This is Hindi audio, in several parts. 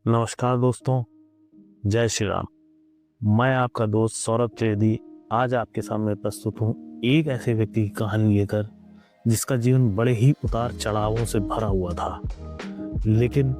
नमस्कार दोस्तों, जय श्री राम। मैं आपका दोस्त सौरभ त्रिवेदी आज आपके सामने प्रस्तुत हूँ एक ऐसे व्यक्ति की कहानी लेकर जिसका जीवन बड़े ही उतार चढ़ावों से भरा हुआ था, लेकिन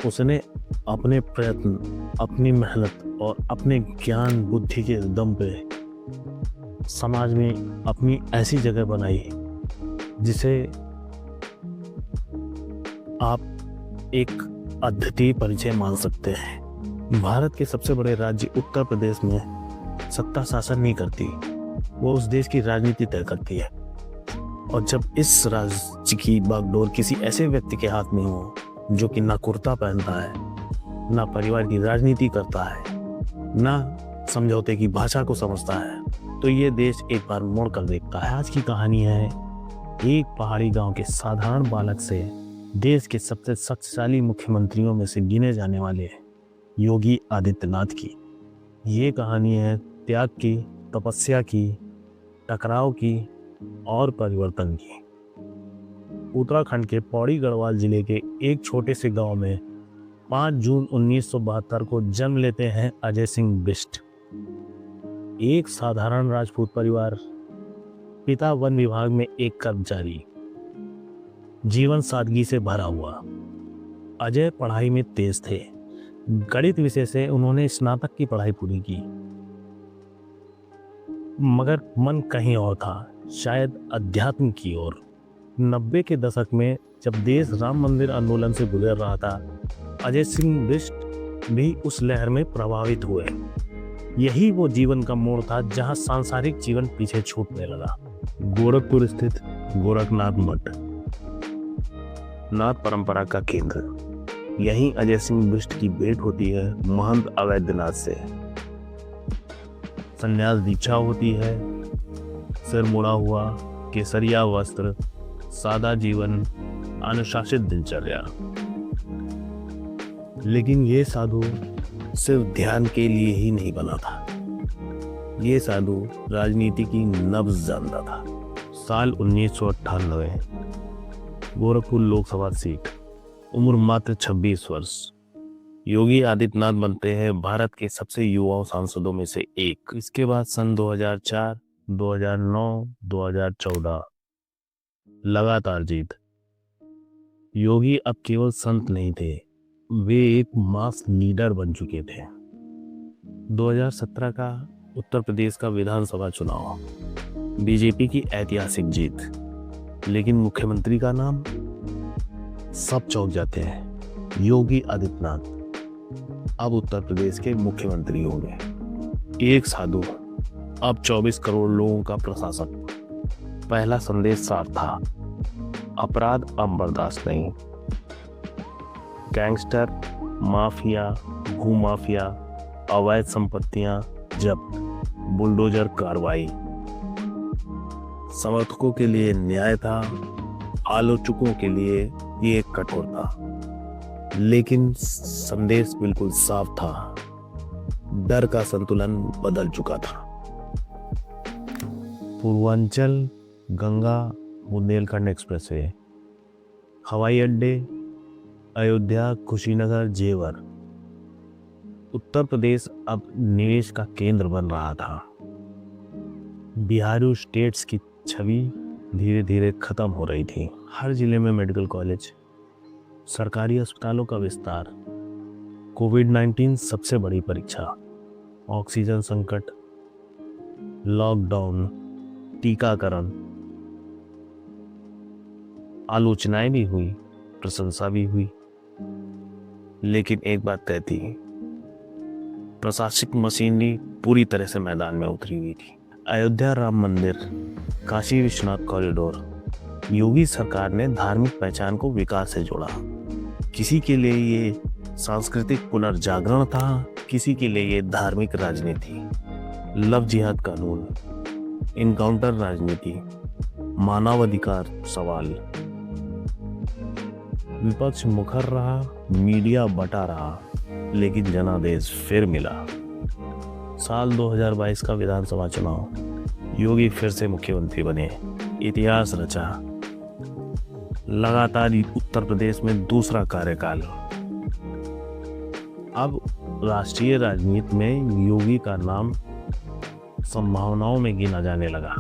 उसने अपने प्रयत्न, अपनी मेहनत और अपने ज्ञान बुद्धि के दम पे समाज में अपनी ऐसी जगह बनाई जिसे आप एक अद्वितीय परिचय मान सकते हैं। भारत के सबसे बड़े राज्य उत्तर प्रदेश में सत्ता शासन नहीं करती, वो उस देश की राजनीति तय करती है। और जब इस राज्य की बागडोर किसी ऐसे व्यक्ति के हाथ में हो जो कि ना कुर्ता पहनता है, ना परिवार की राजनीति करता है, ना समझौते की भाषा को समझता है, तो ये देश एक बार मुड़ कर देखता है। आज की कहानी है एक पहाड़ी गांव के साधारण बालक से देश के सबसे शक्तिशाली मुख्यमंत्रियों में से गिने जाने वाले योगी आदित्यनाथ की। ये कहानी है त्याग की, तपस्या की, टकराव की और परिवर्तन की। उत्तराखंड के पौड़ी गढ़वाल जिले के एक छोटे से गांव में 5 जून 1972 को जन्म लेते हैं अजय सिंह बिष्ट। एक साधारण राजपूत परिवार, पिता वन विभाग में एक कर्मचारी, जीवन सादगी से भरा हुआ। अजय पढ़ाई में तेज थे। गणित विषय से उन्होंने स्नातक की पढ़ाई पूरी की, मगर मन कहीं और था, शायद अध्यात्म की ओर। 90 के दशक में जब देश राम मंदिर आंदोलन से गुजर रहा था, अजय सिंह बिष्ट भी उस लहर में प्रभावित हुए। यही वो जीवन का मोड़ था जहां सांसारिक जीवन पीछे छूटने लगा। गोरखपुर स्थित गोरखनाथ मठ, नाथ परंपरा का केंद्र। यहीं अजय सिंह बिष्ट की भेंट होती है महंत अवैधनाथ से। संन्यास दीक्षा होती है, सिर मुड़ा हुआ, केसरिया वस्त्र, सादा जीवन, अनुशासित दिनचर्या। लेकिन ये साधु सिर्फ ध्यान के लिए ही नहीं बना था, ये साधु राजनीति की नब्ज जानता था। साल 1998, गोरखपुर लोकसभा सीट, उम्र मात्र 26 वर्ष। योगी आदित्यनाथ बनते हैं भारत के सबसे युवा सांसदों में से एक। इसके बाद सन 2004, 2009, 2014 लगातार जीत। योगी अब केवल संत नहीं थे, वे एक मास लीडर बन चुके थे। 2017 का उत्तर प्रदेश का विधानसभा चुनाव, बीजेपी की ऐतिहासिक जीत, लेकिन मुख्यमंत्री का नाम सब चौंक जाते हैं। योगी आदित्यनाथ अब उत्तर प्रदेश के मुख्यमंत्री होंगे। एक साधु, अब 24 करोड़ लोगों का प्रशासक। पहला संदेश साफ था, अपराध अब बर्दाश्त नहीं। गैंगस्टर, माफिया, भूमाफिया, अवैध संपत्तियां जब्त, बुलडोजर कार्रवाई। समर्थकों के लिए न्याय था, आलोचकों के लिए ये कठोर था, लेकिन संदेश बिल्कुल साफ था। डर का संतुलन बदल चुका था। पूर्वांचल गंगा बुंदेलखंड एक्सप्रेसवे, हवाई अड्डे, अयोध्या, कुशीनगर, जेवर। उत्तर प्रदेश अब निवेश का केंद्र बन रहा था। बिहारू स्टेट्स की छवि धीरे धीरे खत्म हो रही थी। हर जिले में मेडिकल कॉलेज, सरकारी अस्पतालों का विस्तार, कोविड-19 सबसे बड़ी परीक्षा, ऑक्सीजन संकट, लॉकडाउन, टीकाकरण। आलोचनाएं भी हुई, प्रशंसा भी हुई, लेकिन एक बात तय थी, प्रशासनिक मशीनरी पूरी तरह से मैदान में उतरी हुई थी। अयोध्या राम मंदिर, काशी विश्वनाथ कॉरिडोर। योगी सरकार ने धार्मिक पहचान को विकास से जोड़ा। किसी के लिए ये सांस्कृतिक पुनर्जागरण था, किसी के लिए ये धार्मिक राजनीति। लव जिहाद कानून, इनकाउंटर राजनीति, मानवाधिकार सवाल। विपक्ष मुखर रहा, मीडिया बटा रहा, लेकिन जनादेश फिर मिला। साल 2022 का विधानसभा चुनाव, योगी फिर से मुख्यमंत्री बने, इतिहास रचा। लगातार उत्तर प्रदेश में दूसरा कार्यकाल। अब राष्ट्रीय राजनीति में योगी का नाम संभावनाओं में गिना जाने लगा।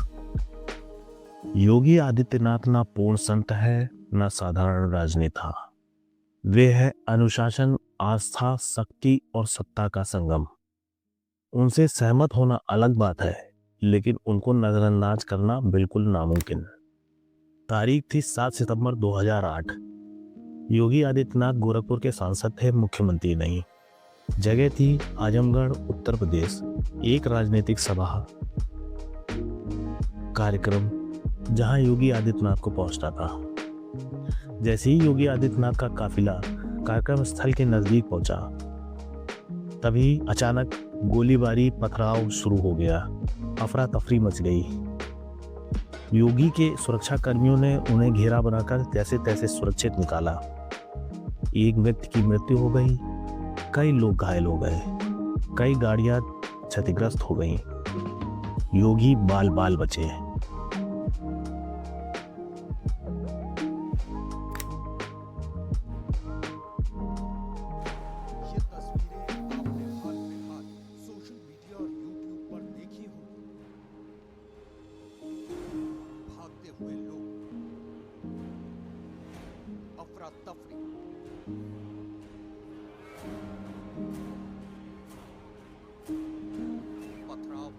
योगी आदित्यनाथ ना पूर्ण संत है, ना साधारण राजनेता। वे है अनुशासन, आस्था, शक्ति और सत्ता का संगम। उनसे सहमत होना अलग बात है, लेकिन उनको नजरअंदाज करना बिल्कुल नामुमकिन। तारीख थी 7 सितंबर 2008। योगी आदित्यनाथ गोरखपुर के सांसद थे, मुख्यमंत्री नहीं। जगह थी आजमगढ़, उत्तर प्रदेश। एक राजनीतिक सभा कार्यक्रम जहां योगी आदित्यनाथ को पहुंचना था। जैसे ही योगी आदित्यनाथ का काफिला कार्यक्रम स्थल के नजदीक पहुंचा, तभी अचानक गोलीबारी, पथराव शुरू हो गया। अफरा तफरी मच गई। योगी के सुरक्षा कर्मियों ने उन्हें घेरा बनाकर जैसे तैसे सुरक्षित निकाला। एक व्यक्ति की मृत्यु हो गई, कई लोग घायल हो गए, कई गाड़ियां क्षतिग्रस्त हो गईं। योगी बाल बाल बचे। पथराव,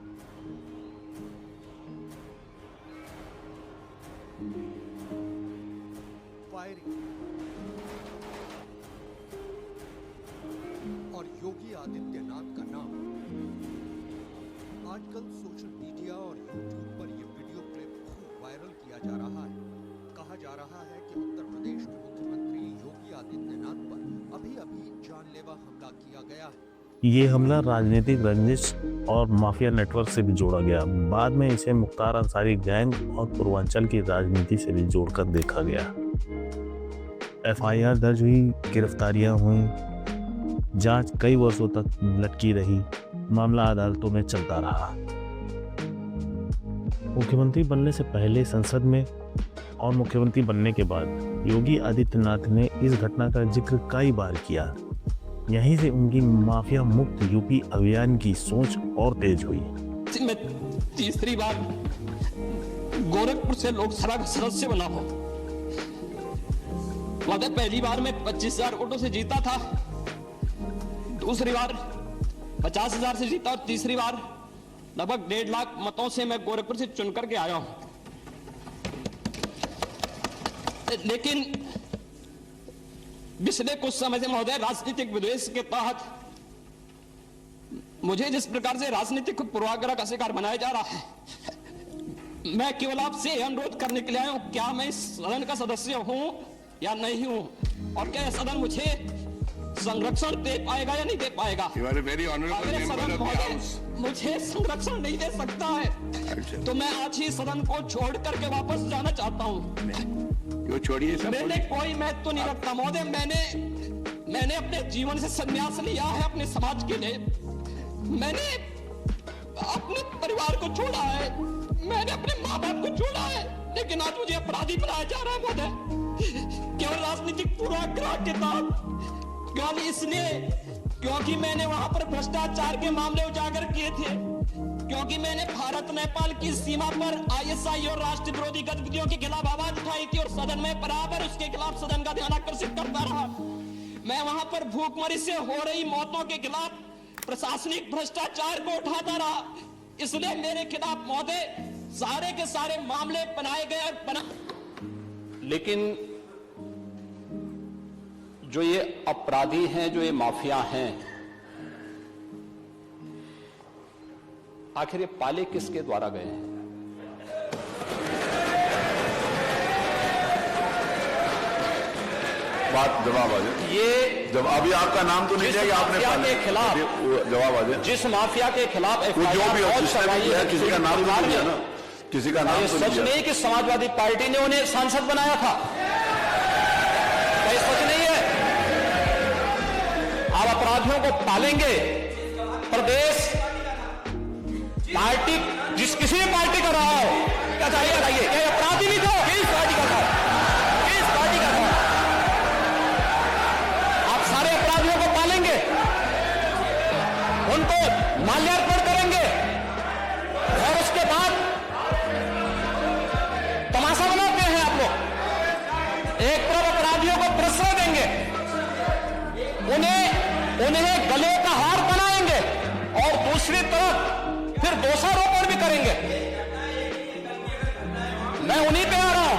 फायरिंग और योगी आदित्यनाथ का नाम आजकल सोशल मीडिया और यूट्यूब पर यह वीडियो क्लिप खूब वायरल किया जा रहा है। कहा जा रहा है कि उत्तर प्रदेश के मुख्यमंत्री योगी आदित्यनाथ पर अभी-अभी जानलेवा हमला किया गया है। ये हमला राजनीतिक रंजिश और माफिया नेटवर्क से भी जोड़ा गया। बाद में इसे मुख्तार अंसारी गैंग और पूर्वांचल की राजनीति से भी जोड़कर देखा गया। एफआईआर दर्ज हुई, गिरफ्तारियां हुई, जांच कई वर्षों तक लटकी रही, मामला अदालतों में चलता रहा। मुख्यमंत्री बनने से पहले संसद में और मुख्यमंत्री बनने के बाद योगी आदित्यनाथ ने इस घटना का जिक्र कई बार किया। यहीं से उनकी माफिया मुक्त यूपी अभियान की सोच और तेज हुई। मैं तीसरी बार गोरखपुर से लोकसभा का सदस्य बना हूं। पहली बार मैं 25,000 वोटों से जीता था, दूसरी बार 50,000 से जीता और तीसरी बार लगभग 1.5 लाख मतों से मैं गोरखपुर से चुन करके आया हूं। लेकिन पिछले कुछ समय से महोदय राजनीतिक विद्वेष के तहत मुझे जिस प्रकार से राजनीतिक पूर्वाग्रह का शिकार बनाया जा रहा है, मैं केवल आपसे अनुरोध करने के लिए आया हूं, क्या मैं इस सदन का सदस्य हूं या नहीं हूं, और क्या यह सदन मुझे संरक्षण दे पाएगा या नहीं दे पाएगा। अगर सदन मुझे संरक्षण नहीं दे सकता है तो मैं आज ही सदन को छोड़ करके वापस जाना चाहता हूं। छोड़िए, मैंने कोई महत्व नहीं रखता महोदय। मैंने अपने जीवन से संन्यास लिया है अपने समाज के लिए। मैंने अपने परिवार को छोड़ा है, मैंने अपने माँ बाप को छोड़ा है, लेकिन आज मुझे अपराधी बनाया जा रहा है महोदय, केवल राजनीतिक पूर्वाग्रह के तहत। केवल इसलिए क्योंकि मैंने वहां पर भ्रष्टाचार के मामले उजागर किए थे, क्योंकि मैंने भारत नेपाल की सीमा पर आईएसआई और राष्ट्र विरोधी गतिविधियों के खिलाफ आवाज उठाई थी और सदन में बराबर उसके खिलाफ सदन का ध्यान आकर्षित करता रहा। मैं वहां पर भूखमरी से हो रही मौतों के खिलाफ प्रशासनिक भ्रष्टाचार को उठाता रहा। इसलिए मेरे खिलाफ महोदय सारे के सारे मामले बनाए गए और लेकिन जो ये अपराधी हैं, जो ये माफिया हैं, आखिर ये पाले किसके द्वारा गए हैं? बात जवाब आ जाए। ये जब अभी आपका नाम तो नहीं जाएगा, आपने माफिया के खिलाफ जवाब आ जाए। जिस माफिया के खिलाफ जो भी हो, किसी का नाम तो नहीं है ना, किसी का नाम तो सच नहीं कि समाजवादी पार्टी ने उन्हें सांसद बनाया था, ये सच नहीं है। आप अपराधियों को पालेंगे, प्रदेश पार्टी जिस किसी भी पार्टी का रहा हो, क्या चाहिए बताइए, क्या अपराधी नहीं था? किस पार्टी का था? किस पार्टी का था? आप सारे अपराधियों को पालेंगे, माल्यार्पण करेंगे और उसके बाद तमाशा बनाते हैं आप लोग। एक तरफ अपराधियों को प्रश्रय देंगे, उन्हें गले का हार बनाएंगे और दूसरी तरफ फिर दोषारोपण भी करेंगे। मैं उन्हीं पे आ रहा हूं,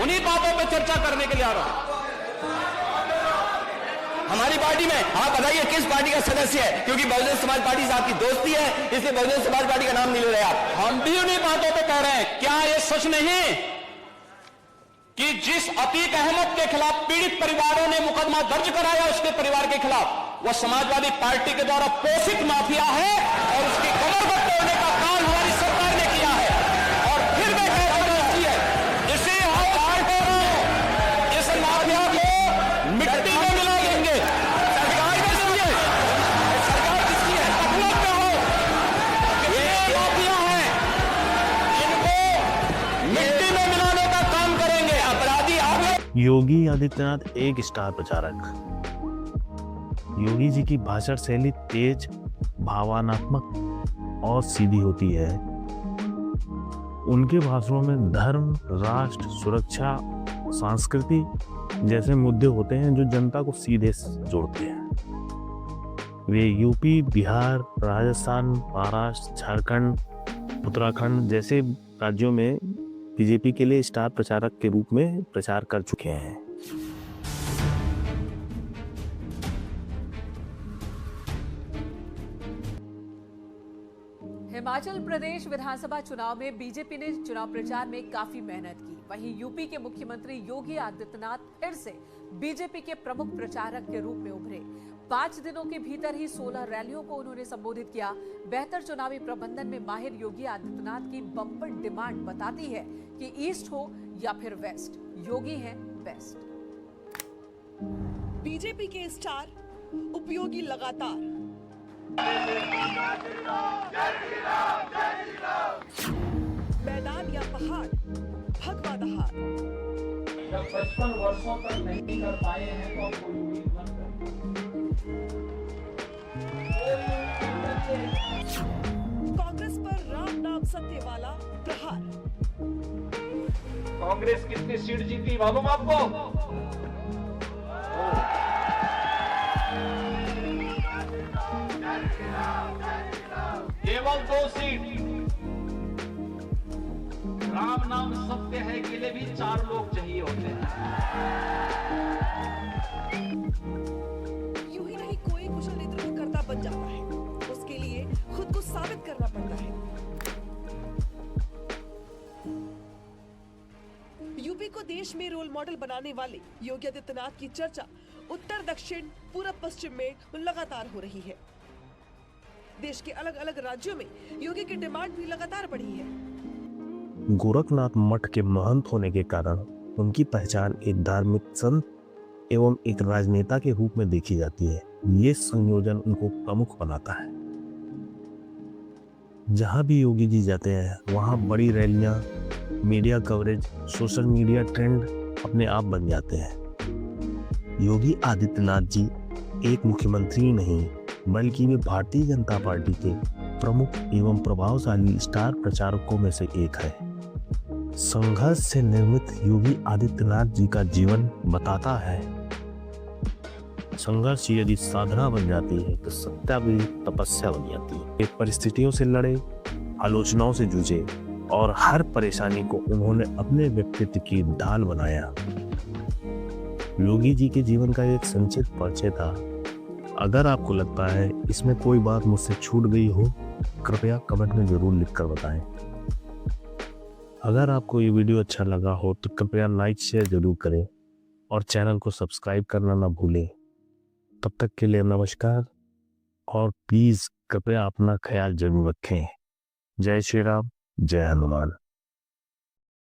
उन्हीं बातों पे चर्चा करने के लिए आ रहा हूं। हमारी पार्टी में आप बताइए किस पार्टी का सदस्य है, क्योंकि बहुजन समाज पार्टी से आपकी दोस्ती है इसलिए बहुजन समाज पार्टी का नाम नहीं ले रहे आप। हम भी उन्हीं बातों पे कह रहे हैं। क्या ये सच नहीं कि जिस अतीक अहमद के खिलाफ पीड़ित परिवारों ने मुकदमा दर्ज कराया उसके परिवार के खिलाफ, वह समाजवादी पार्टी के द्वारा पोषित माफिया है और उसकी कमर को तोड़ने का काम हमारी सरकार ने किया है। और फिर मैं कह रहा हूं इसे इस माफिया को मिट्टी में मिला देंगे। सरकार किसकी है? मतलब में हो ये माफिया है, इनको मिट्टी में मिलाने का काम करेंगे। अपराधी आप। योगी आदित्यनाथ एक स्टार प्रचारक। योगी जी की भाषण शैली तेज, भावनात्मक और सीधी होती है। उनके भाषणों में धर्म, राष्ट्र, सुरक्षा, संस्कृति जैसे मुद्दे होते हैं जो जनता को सीधे जोड़ते हैं। वे यूपी, बिहार, राजस्थान, महाराष्ट्र, झारखंड, उत्तराखंड जैसे राज्यों में बीजेपी के लिए स्टार प्रचारक के रूप में प्रचार कर चुके हैं। हिमाचल प्रदेश विधानसभा चुनाव में बीजेपी ने चुनाव प्रचार में काफी मेहनत की। वहीं यूपी के मुख्यमंत्री योगी आदित्यनाथ फिर से बीजेपी के प्रमुख प्रचारक के रूप में उभरे। 5 दिनों के भीतर ही 16 रैलियों को उन्होंने संबोधित किया। बेहतर चुनावी प्रबंधन में माहिर योगी आदित्यनाथ की बम्पर डिमांड बताती है कि ईस्ट हो या फिर वेस्ट, योगी हैं बेस्ट। बीजेपी के स्टार उपयोगी लगातार मैदान या पहाड़, भगवा दहाड़। जब 55 वर्षों तक नहीं कर पाए हैं तो आपको उम्मीद मत करें। कांग्रेस पर राम नाम सत्य वाला प्रहार। कांग्रेस कितनी सीट जीती मालूम आपको? केवल 2 सीट। राम नाम सत्य है के लिए भी 4 लोग चाहिए होते हैं। यूं ही नहीं कोई कुशल नेतृत्वकर्ता बन जाता है, उसके लिए खुद को साबित करना पड़ता है। यूपी को देश में रोल मॉडल बनाने वाले योगी आदित्यनाथ की चर्चा उत्तर, दक्षिण, पूर्व, पश्चिम में लगातार हो रही है। देश के अलग अलग राज्यों में योगी की डिमांड भी लगातार बढ़ी है। गोरखनाथ मठ के महंत होने के कारण उनकी पहचान एक धार्मिक संत एवं एक राजनेता के रूप में देखी जाती है। ये संयोजन उनको प्रमुख बनाता है। जहां भी योगी जी जाते हैं वहां बड़ी रैलियां, media coverage, social media trend अपने आप बन जाते हैं। योगी आदित्यनाथ जी एक मुख्यमंत्री नहीं बल्कि वे भारतीय जनता पार्टी के प्रमुख एवं प्रभावशाली स्टार प्रचारकों में से एक है। संघर्ष से निर्मित योगी आदित्यनाथ जी का जीवन बताता है संघर्ष यदि साधना बन जाती है तो सत्या भी तपस्या बन जाती है। एक परिस्थितियों से लड़े, आलोचनाओं से जूझे और हर परेशानी को उन्होंने अपने व्यक्तित्व की ढाल बनाया। योगी जी के जीवन का एक संक्षिप्त परिचय था। अगर आपको लगता है इसमें कोई बात मुझसे छूट गई हो, कृपया कमेंट में जरूर लिखकर बताएं। अगर आपको ये वीडियो अच्छा लगा हो तो कृपया लाइक शेयर जरूर करें और चैनल को सब्सक्राइब करना ना भूलें। तब तक के लिए नमस्कार और प्लीज कृपया अपना ख्याल जरूर रखें। जय श्री राम, जय हनुमान।